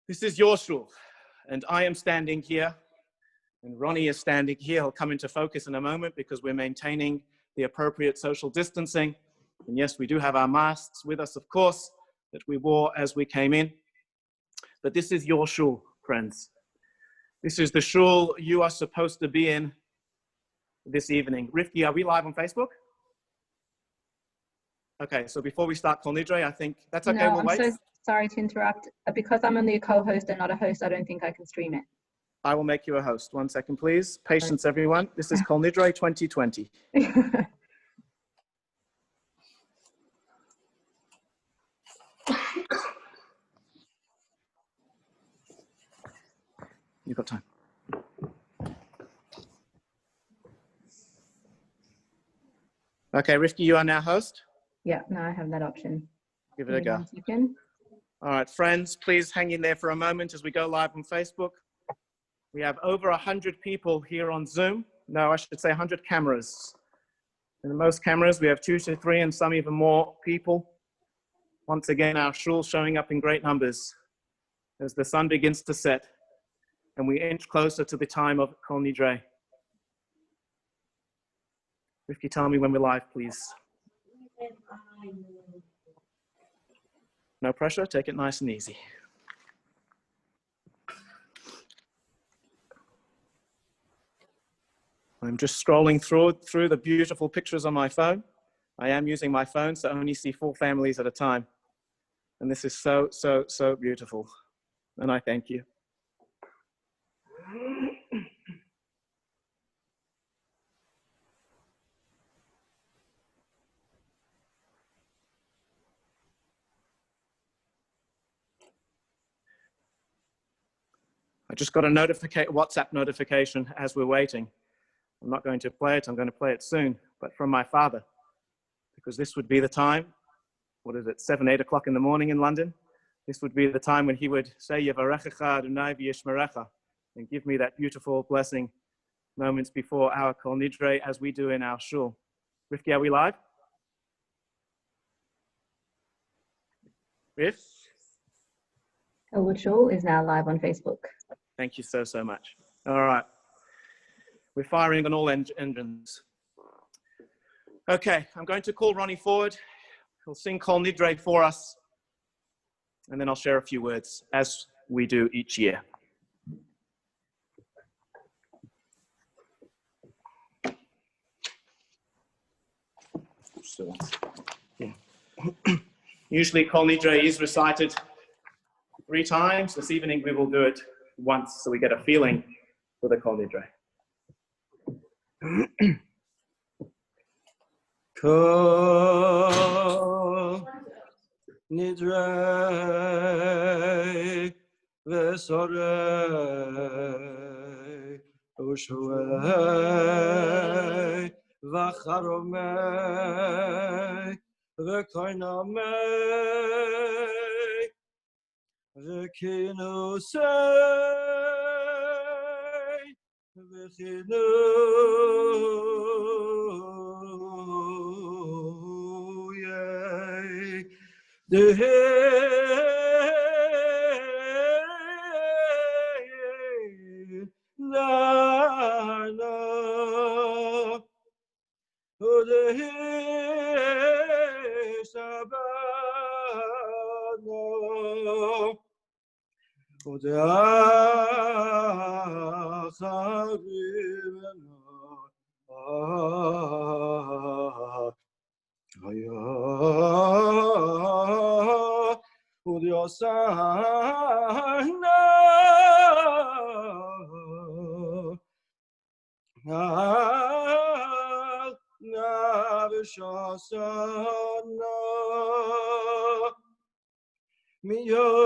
This is your shul, and I am standing here, and Ronnie is standing here. He'll come into focus in a moment because we're maintaining the appropriate social distancing. And yes, we do have our masks with us, of course, that we wore as we came in. But this is your shul, friends. This is the shul you are supposed to be in this evening. Rifki, are we live on Facebook? Okay, so before we start Kol Nidrei, I think that's okay, we'll wait. I'm so sorry to interrupt. Because I'm only a co-host and not a host, I don't think I can stream it. I will make you a host. 1 second, please. Patience, everyone. This is Kol Nidrei 2020. You've got time. Okay, Rifki, you are now host. Yeah, now I have that option. Give it a go. 1 second. All right, friends, please hang in there for a moment as we go live on Facebook. We have over 100 people here on Zoom. No, I should say 100 cameras. In the most cameras, we have 2 to 3 and some even more people. Once again, our shul showing up in great numbers as the sun begins to set and we inch closer to the time of Kol Nidrei. If you tell me when we're live, please. No pressure, take it nice and easy. I'm just scrolling through the beautiful pictures on my phone. I am using my phone, so I only see 4 families at a time. And this is so, so, so beautiful. And I thank you. I just got a WhatsApp notification as we're waiting. I'm not going to play it, I'm going to play it soon, but from my father, because this would be the time, 7, 8 o'clock in the morning in London. This would be the time when he would say, Yevarechecha Adonai v'yishmerecha, and give me that beautiful blessing moments before our Kol Nidrei, as we do in our shul. Rifki, are we live? Rif? Elwood Shule is now live on Facebook. Thank you so, so much. All right. We're firing on all engines. Okay, I'm going to call Ronnie forward. He'll sing Kol Nidrei for us. And then I'll share a few words as we do each year. So, yeah. Usually Kol Nidrei is recited 3 times. This evening we will do it once so we get a feeling for the Kol Nidrei. Kol Nidrei v'sorei ushuei v'charomei v'koinamei v'kinusei v'chinuyei Dehei Lana Udehei Shabbat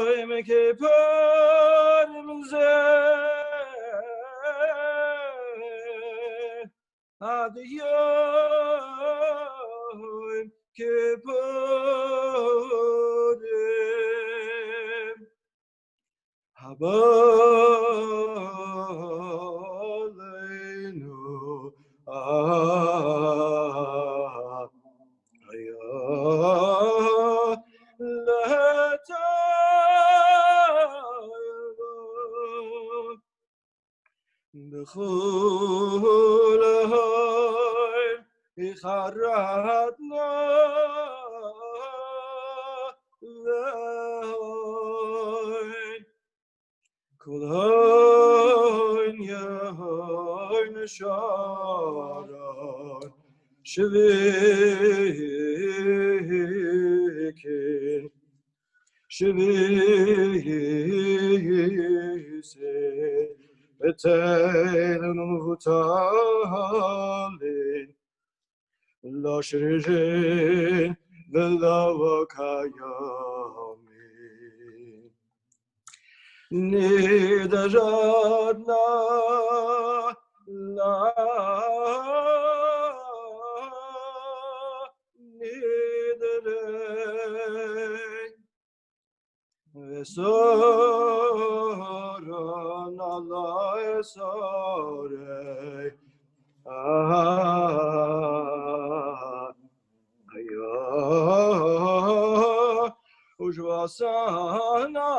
Yom Kippur Ad Yom Kippurim Haba Aleinu Chulahoy, Icharatna, Lehoy, Kulhoy, Yehoy, Nesharon, Shvikin, Shvise, Betelenu Vutalin, Lo Shirin, Velo Kayamin. Nidrei la Nidrei Esoron Allah Esorei Ayah Ujvasana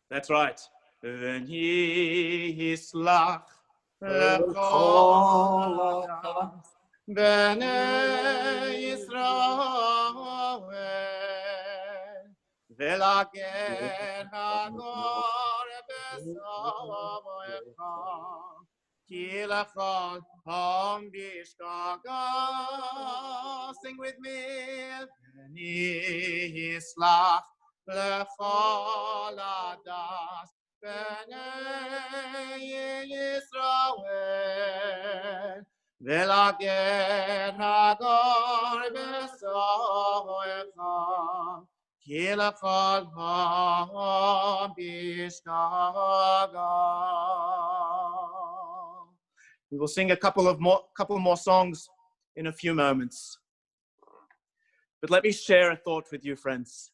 That's right. V'yislach lechol adam b'nei Yisrael v'lager hagor b'sovoyecha ki lechol hom b'ishkaga. Sing with me. V'yislach lechol adas b'nei Yisrael v'lager hagor b'sovoyecha ki lechol ha'am b'ishkaga. We will sing a couple more songs in a few moments. But let me share a thought with you, friends.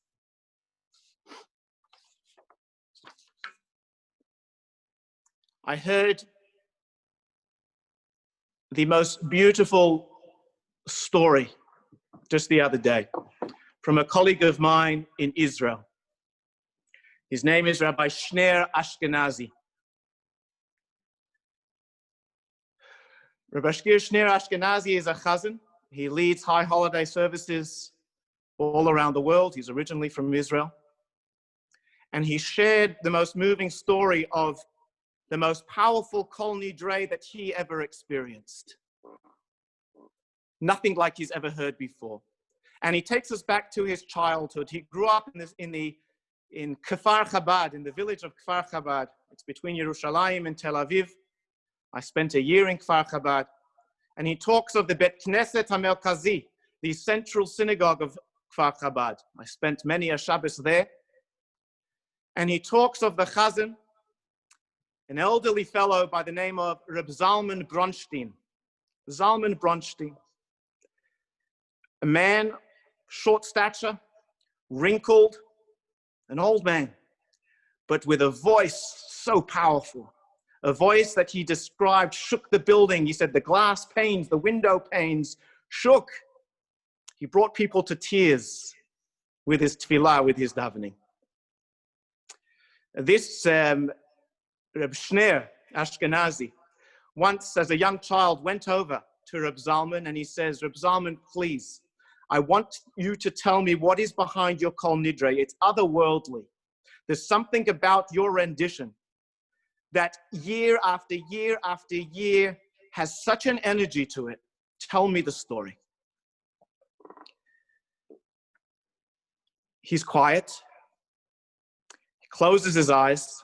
I heard the most beautiful story just the other day from a colleague of mine in Israel. His name is Rabbi Shner Ashkenazi. Rabbi Shner Ashkenazi is a chazan. He leads high holiday services all around the world. He's originally from Israel. And he shared the most moving story of the most powerful Kol Nidrei that he ever experienced. Nothing like he's ever heard before. And he takes us back to his childhood. He grew up in Kfar Chabad, in the village of Kfar Chabad. It's between Yerushalayim and Tel Aviv. I spent a year in Kfar Chabad. And he talks of the Bet Knesset HaMerkazi, the central synagogue of Kfar Chabad. I spent many a Shabbos there. And he talks of the chazan, an elderly fellow by the name of Reb Zalman Bronstein. Zalman Bronstein. A man, short stature, wrinkled, an old man, but with a voice so powerful. A voice that he described shook the building. He said the glass panes, the window panes shook. He brought people to tears with his tefillah, with his davening. This Reb Shner Ashkenazi, once as a young child, went over to Reb Zalman and he says, Reb Zalman, please, I want you to tell me what is behind your Kol Nidrei. It's otherworldly. There's something about your rendition that year after year after year has such an energy to it. Tell me the story. He's quiet. He closes his eyes.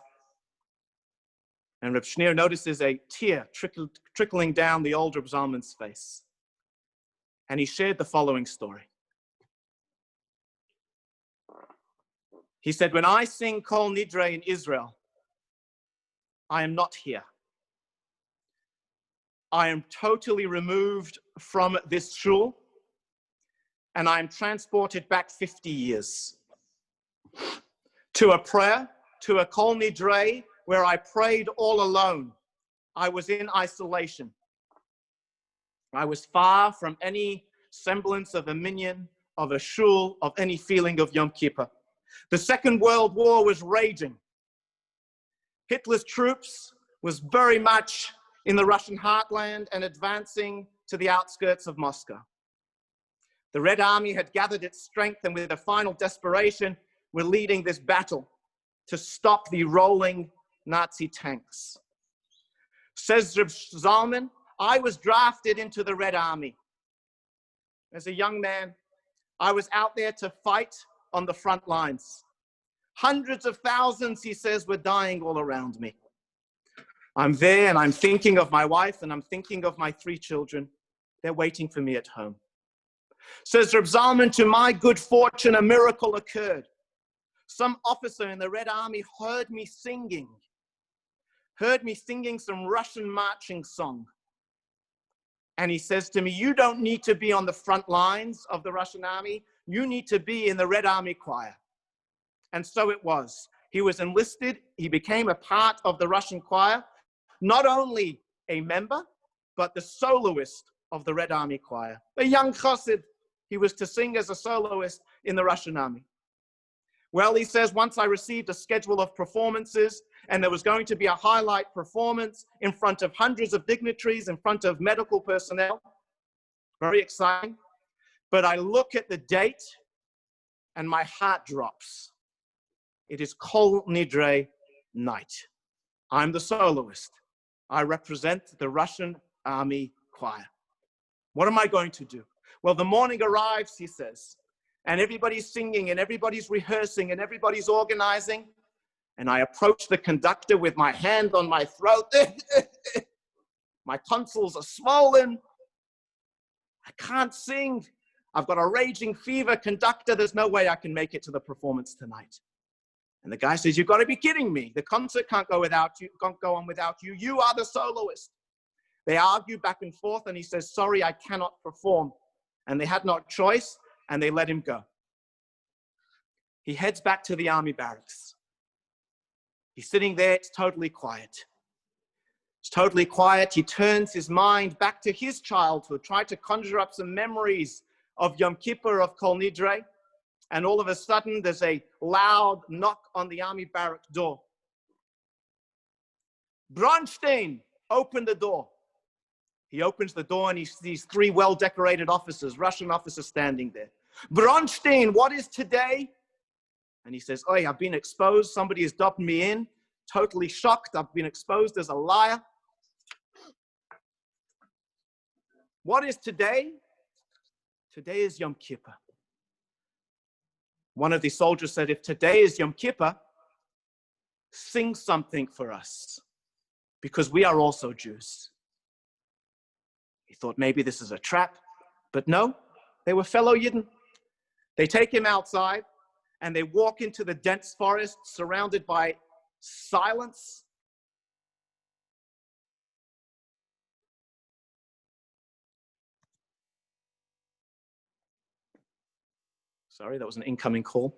And Reb Shner notices a tear trickling down the old Reb Zalman's face. And he shared the following story. He said, when I sing Kol Nidrei in Israel, I am not here. I am totally removed from this shul, and I am transported back 50 years to a prayer to a Kol Nidrei where I prayed all alone. I was in isolation. I was far from any semblance of a minyan, of a shul, of any feeling of Yom Kippur. The Second World War was raging. Hitler's troops was very much in the Russian heartland and advancing to the outskirts of Moscow. The Red Army had gathered its strength and with a final desperation were leading this battle to stop the rolling Nazi tanks. Says Reb Zalman, I was drafted into the Red Army. As a young man, I was out there to fight on the front lines. Hundreds of thousands, he says, were dying all around me. I'm there and I'm thinking of my wife and I'm thinking of my 3 children. They're waiting for me at home. Says Reb Zalman, to my good fortune, a miracle occurred. Some officer in the Red Army heard me singing some Russian marching song. And he says to me, you don't need to be on the front lines of the Russian army. You need to be in the Red Army choir. And so it was. He was enlisted. He became a part of the Russian choir, not only a member, but the soloist of the Red Army choir. A young chassid, he was to sing as a soloist in the Russian army. Well, he says, once I received a schedule of performances, and there was going to be a highlight performance in front of hundreds of dignitaries, in front of medical personnel. Very exciting. But I look at the date, and my heart drops. It is Kol Nidrei night. I'm the soloist. I represent the Russian army choir. What am I going to do? Well, the morning arrives, he says, and everybody's singing and everybody's rehearsing and everybody's organizing. And I approach the conductor with my hand on my throat. My tonsils are swollen. I can't sing. I've got a raging fever. Conductor, there's no way I can make it to the performance tonight. And the guy says, you've got to be kidding me. The concert can't go on without you. You are the soloist. They argue back and forth, and he says, sorry, I cannot perform. And they had no choice, and they let him go. He heads back to the army barracks. He's sitting there, it's totally quiet. It's totally quiet. He turns his mind back to his childhood, tried to conjure up some memories of Yom Kippur, of Kol Nidrei. And all of a sudden, there's a loud knock on the army barrack door. Bronstein, open the door. He opens the door and he sees 3 well-decorated officers, Russian officers standing there. Bronstein, what is today? And he says, oh, I've been exposed. Somebody has dubbed me in. Totally shocked. I've been exposed as a liar. What is today? Today is Yom Kippur. One of the soldiers said, if today is Yom Kippur, sing something for us, because we are also Jews. He thought maybe this is a trap, but no, they were fellow Yidden. They take him outside and they walk into the dense forest surrounded by silence. Sorry, that was an incoming call.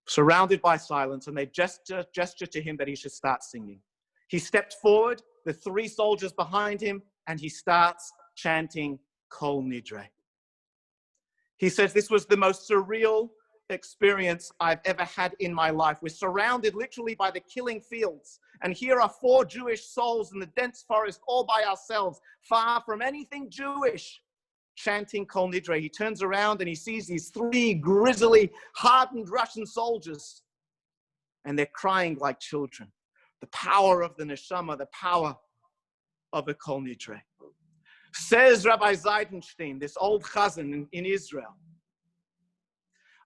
Surrounded by silence, and they gesture to him that he should start singing. He stepped forward, the 3 soldiers behind him, and he starts chanting Kol Nidrei. He says, this was the most surreal experience I've ever had in my life. We're surrounded literally by the killing fields. And here are 4 Jewish souls in the dense forest all by ourselves, far from anything Jewish, chanting Kol Nidrei. He turns around and he sees these 3 grisly, hardened Russian soldiers. And they're crying like children. The power of the neshama, the power of a Kol Nidrei. Says Rabbi Zeidenstein, this old chazan in Israel,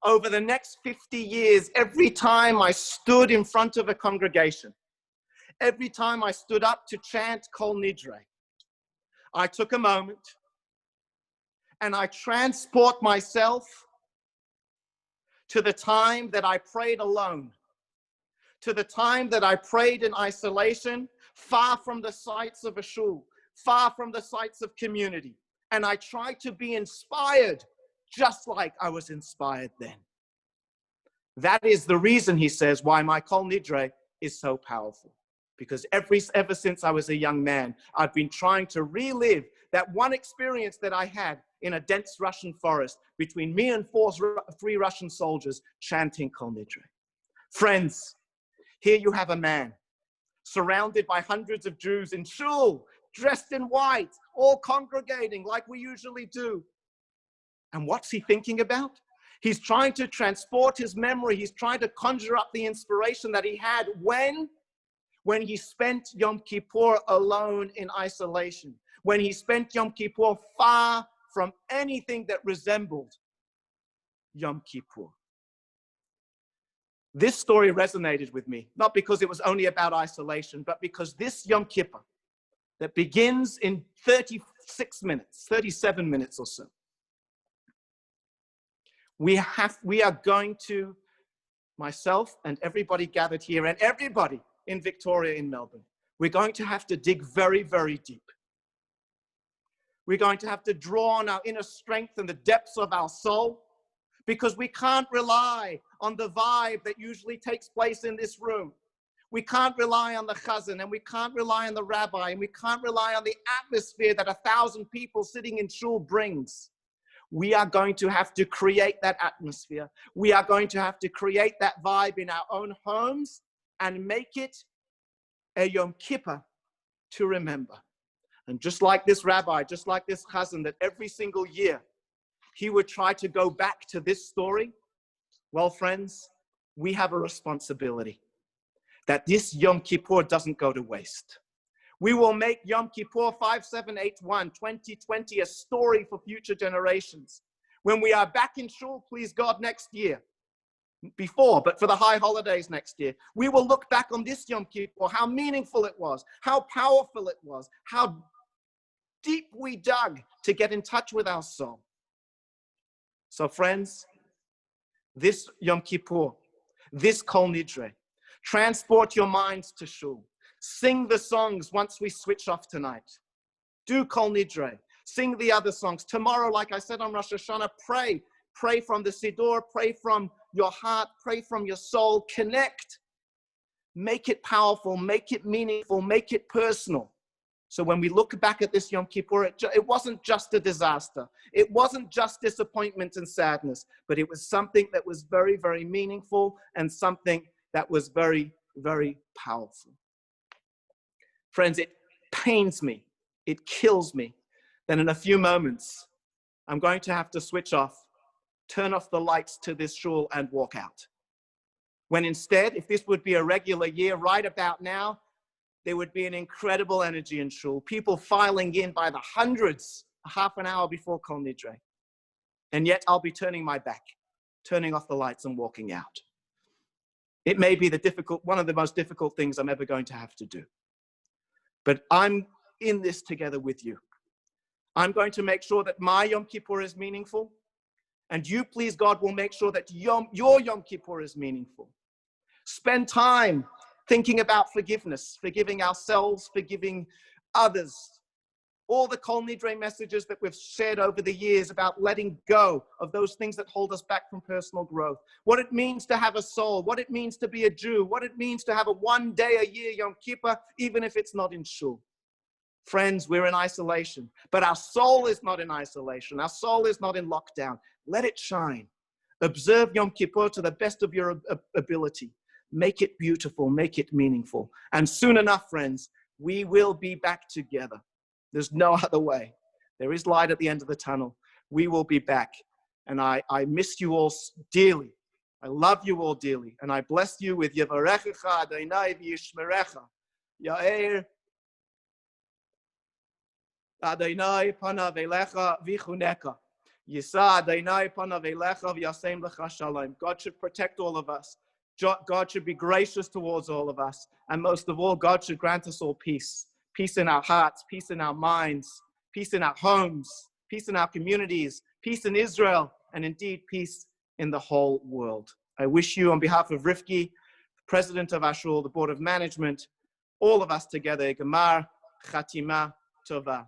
over the next 50 years, every time I stood in front of a congregation, every time I stood up to chant Kol Nidrei, I took a moment and I transport myself to the time that I prayed alone, to the time that I prayed in isolation, far from the sights of a shul, far from the sights of community. And I tried to be inspired just like I was inspired then. That is the reason, he says, why my Kol Nidrei is so powerful. Because ever since I was a young man, I've been trying to relive that one experience that I had in a dense Russian forest between me and three Russian soldiers chanting Kol Nidrei. Friends, here you have a man surrounded by hundreds of Jews in shul, dressed in white, all congregating like we usually do. And what's he thinking about? He's trying to transport his memory. He's trying to conjure up the inspiration that he had when he spent Yom Kippur alone in isolation, when he spent Yom Kippur far from anything that resembled Yom Kippur. This story resonated with me, not because it was only about isolation, but because this Yom Kippur that begins in 37 minutes or so, we are going to, myself and everybody gathered here and everybody in Victoria, in Melbourne, we're going to have to dig very, very deep. We're going to have to draw on our inner strength and the depths of our soul, because we can't rely on the vibe that usually takes place in this room. We can't rely on the chazan, and we can't rely on the rabbi, and we can't rely on the atmosphere that 1,000 people sitting in shul brings. We are going to have to create that atmosphere. We are going to have to create that vibe in our own homes and make it a Yom Kippur to remember. And just like this rabbi, just like this chazan, that every single year he would try to go back to this story. Well, friends, we have a responsibility that this Yom Kippur doesn't go to waste. We will make Yom Kippur 5781 2020 a story for future generations. When we are back in shul, please God, next year, but for the high holidays next year, we will look back on this Yom Kippur, how meaningful it was, how powerful it was, how deep we dug to get in touch with our soul. So friends, this Yom Kippur, this Kol Nidrei, transport your minds to shul. Sing the songs once we switch off tonight. Do Kol Nidrei. Sing the other songs. Tomorrow, like I said on Rosh Hashanah, pray. Pray from the Siddur, pray from your heart, pray from your soul. Connect. Make it powerful, make it meaningful, make it personal. So when we look back at this Yom Kippur, it wasn't just a disaster. It wasn't just disappointment and sadness, but it was something that was very, very meaningful and something that was very, very powerful. Friends, it pains me, it kills me that in a few moments, I'm going to have to switch off, turn off the lights to this shul and walk out. When instead, if this would be a regular year right about now, there would be an incredible energy in shul, people filing in by the hundreds, half an hour before Kol Nidrei. And yet I'll be turning my back, turning off the lights and walking out. It may be one of the most difficult things I'm ever going to have to do. But I'm in this together with you. I'm going to make sure that my Yom Kippur is meaningful. And you, please God, will make sure that your Yom Kippur is meaningful. Spend time thinking about forgiveness, forgiving ourselves, forgiving others. All the Kol Nidrei messages that we've shared over the years about letting go of those things that hold us back from personal growth. What it means to have a soul, what it means to be a Jew, what it means to have a one day a year Yom Kippur, even if it's not in shul. Friends, we're in isolation, but our soul is not in isolation. Our soul is not in lockdown. Let it shine. Observe Yom Kippur to the best of your ability. Make it beautiful, make it meaningful. And soon enough, friends, we will be back together. There's no other way. There is light at the end of the tunnel. We will be back. And I miss you all dearly. I love you all dearly. And I bless you with Yevarechecha Adonai v'yishmerecha. Ya'er Adonai panav elecha v'chuneka. Yisa Adonai panav elecha v'yasem lecha shalom. God should protect all of us. God should be gracious towards all of us. And most of all, God should grant us all peace. Peace in our hearts, peace in our minds, peace in our homes, peace in our communities, peace in Israel, and indeed peace in the whole world. I wish you, on behalf of Rifki, President of our shul, the Board of Management, all of us together, Gemar Chatima Tova.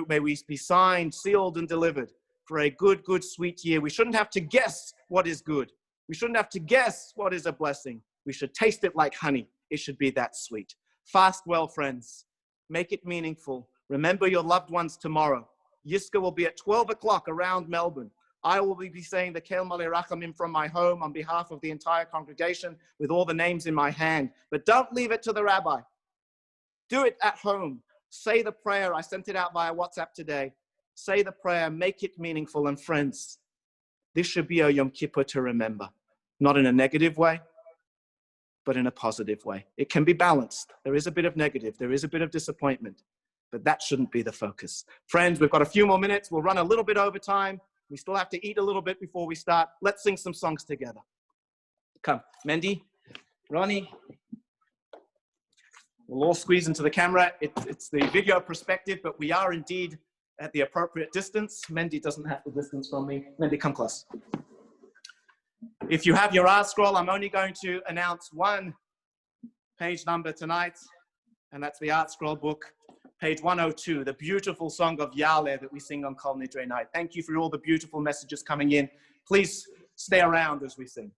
May we be signed, sealed, and delivered for a good, sweet year. We shouldn't have to guess what is good. We shouldn't have to guess what is a blessing. We should taste it like honey. It should be that sweet. Fast well, friends. Make it meaningful. Remember your loved ones tomorrow. Yiska will be at 12 o'clock around Melbourne. I will be saying the Kel Malei Rachamim from my home on behalf of the entire congregation with all the names in my hand. But don't leave it to the rabbi. Do it at home. Say the prayer. I sent it out via WhatsApp today. Say the prayer. Make it meaningful. And friends, this should be a Yom Kippur to remember. Not in a negative way, but in a positive way. It can be balanced. There is a bit of negative. There is a bit of disappointment. But that shouldn't be the focus. Friends, we've got a few more minutes. We'll run a little bit over time. We still have to eat a little bit before we start. Let's sing some songs together. Come, Mendy, Ronnie. We'll all squeeze into the camera. It's the video perspective, but we are indeed at the appropriate distance. Mendy doesn't have the distance from me. Mendy, come close. If you have your art scroll, I'm only going to announce one page number tonight, and that's the art scroll book. Page 102, the beautiful song of Yale that we sing on Kol Nidrei night. Thank you for all the beautiful messages coming in. Please stay around as we sing.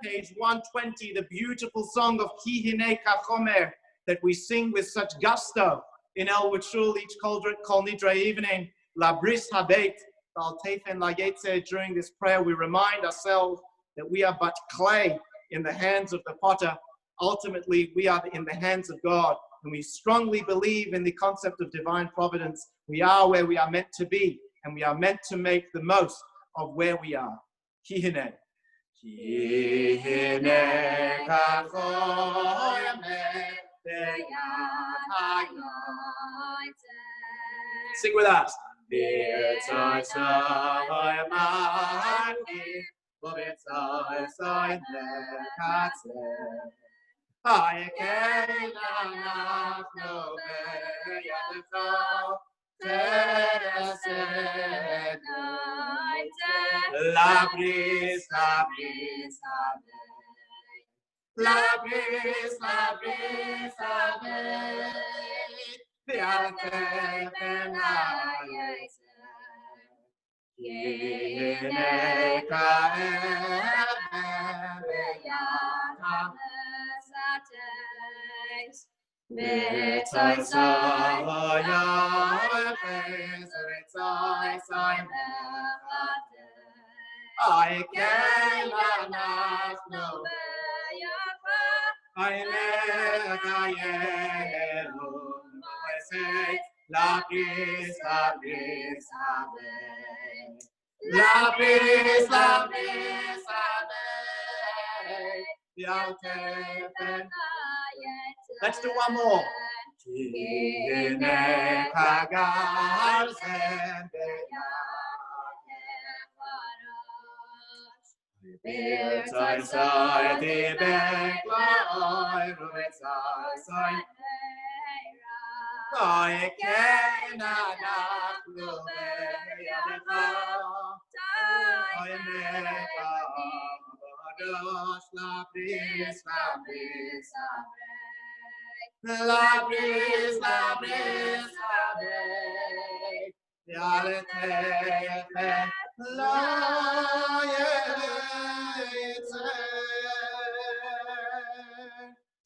Page 120, the beautiful song of Ki Hinei Kachomer that we sing with such gusto in Elwood Shule each Kol Nidrei evening. La Bris Habeit, Bal Tefen La Yetze. During this prayer, we remind ourselves that we are but clay in the hands of the potter. Ultimately, we are in the hands of God, and we strongly believe in the concept of divine providence. We are where we are meant to be, and we are meant to make the most of where we are. Ki Hinei. Ki Hinei Kachomer. Sing with us. La bris, la bris, la bris, la bris, la bris, Beate benayes, Yene kaem beyam sates, Betzai soya, Betzai soya. I can't no I say la bris, la bris, la bris, la bris, Let's do one more.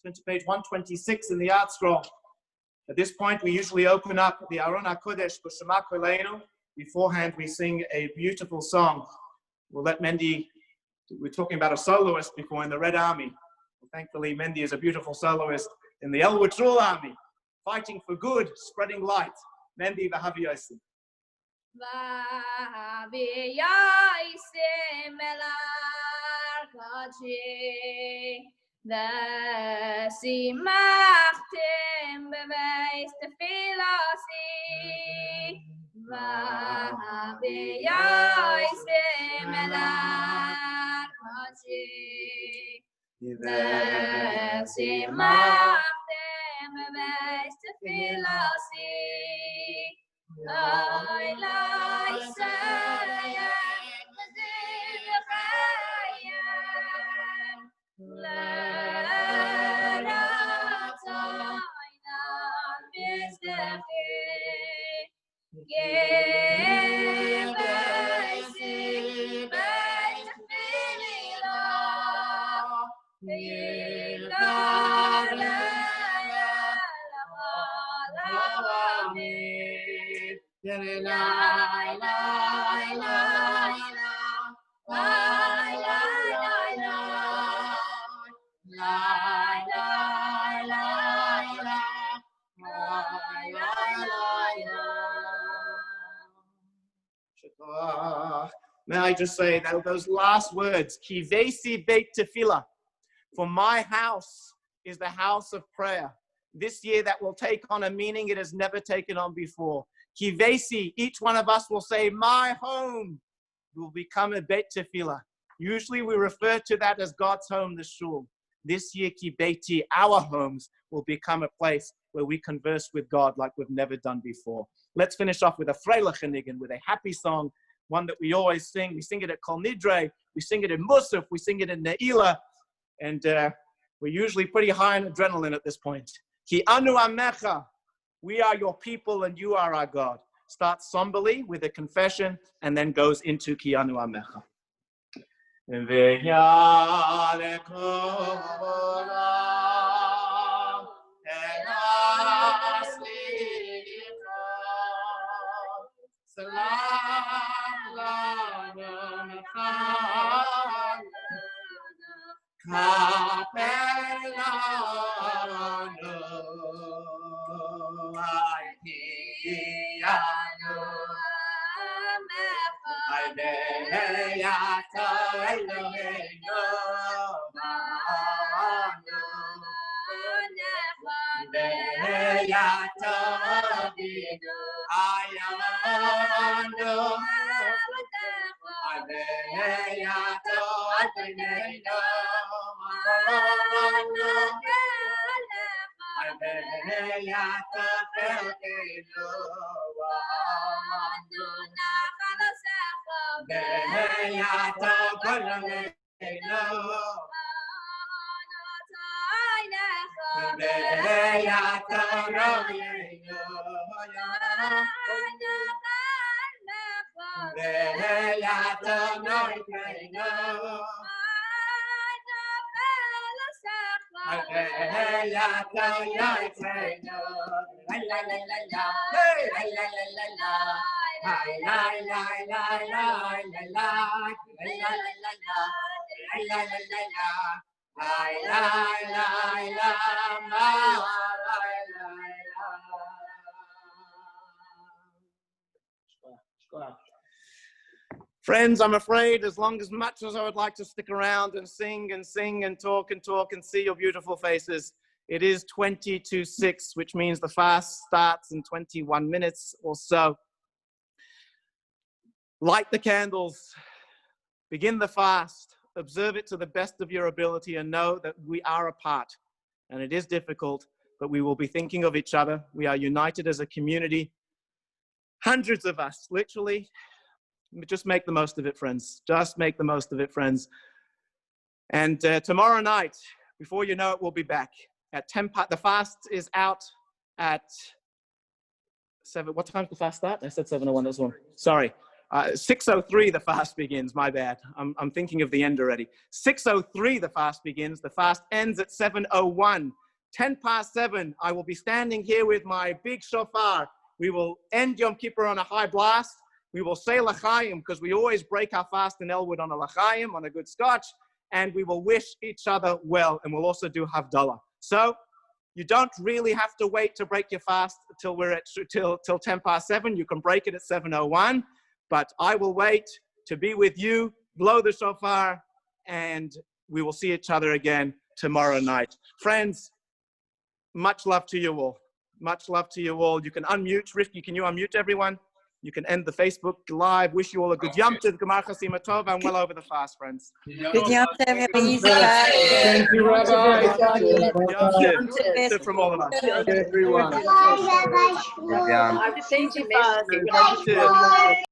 Turn to page 126 in the art scroll. At this point, we usually open up the Aron HaKodesh B'Shema Koleinu. Beforehand, we sing a beautiful song. We'll let Mendy, we're talking about a soloist before in the Red Army. Well, thankfully, Mendy is a beautiful soloist in the Elwood Shule army, fighting for good, spreading light. Mendy v'havi yosim. V'havi yosim elar kodshi v'simachtem b'beis tefilasi v'havi yosim elar kodshi v'simachtem b'beis tefilasi I like saying May I just say that those last words, Kivesi Beit Tefillah, for my house is the house of prayer. This year that will take on a meaning it has never taken on before. Kivesi, each one of us will say, my home will become a Beit Tefillah. Usually we refer to that as God's home, the shul. This year, Kibeiti, our homes, will become a place where we converse with God like we've never done before. Let's finish off with a Freilich with a happy song, one that we always sing. We sing it at Kol Nidrei, we sing it in Musaf, we sing it in Ne'ilah, and we're usually pretty high on adrenaline at this point. Ki anu amecha, we are your people and you are our God. Starts somberly with a confession and then goes into Ki anu amecha. Friends, I'm afraid as much as I would like to stick around and sing and talk and see your beautiful faces, it is 20 to 6, which means the fast starts in 21 minutes or so. Light the candles, begin the fast, observe it to the best of your ability, and know that we are apart. And it is difficult, but we will be thinking of each other. We are united as a community. Hundreds of us, literally. Just make the most of it, friends. Just make the most of it, friends. And tomorrow night, before you know it, we'll be back at 10. The fast is out at 7. What time does the fast start? I said 7:01. That's one. Sorry. 6:03 the fast begins. My bad. I'm thinking of the end already. 6:03 the fast begins. The fast ends at 7:01. 7:10, I will be standing here with my big shofar. We will end Yom Kippur on a high blast. We will say l'chaim, because we always break our fast in Elwood on a l'chaim, on a good scotch, and we will wish each other well, and we'll also do havdalah. So you don't really have to wait to break your fast till 7:10. You can break it at 7:01, but I will wait to be with you, blow the shofar, and we will see each other again tomorrow night. Friends, much love to you all. Much love to you all. You can unmute. Rifki, can you unmute everyone? You can end the Facebook Live. Wish you all a good Yom Tov, Gemar Chasima Tov, and well over the fast, friends. Good Yom Tov, have an easy fast. Thank you, Rabbi. Yom Tov from all of us. Everyone. Yom. I have to change your message. Yom Tov.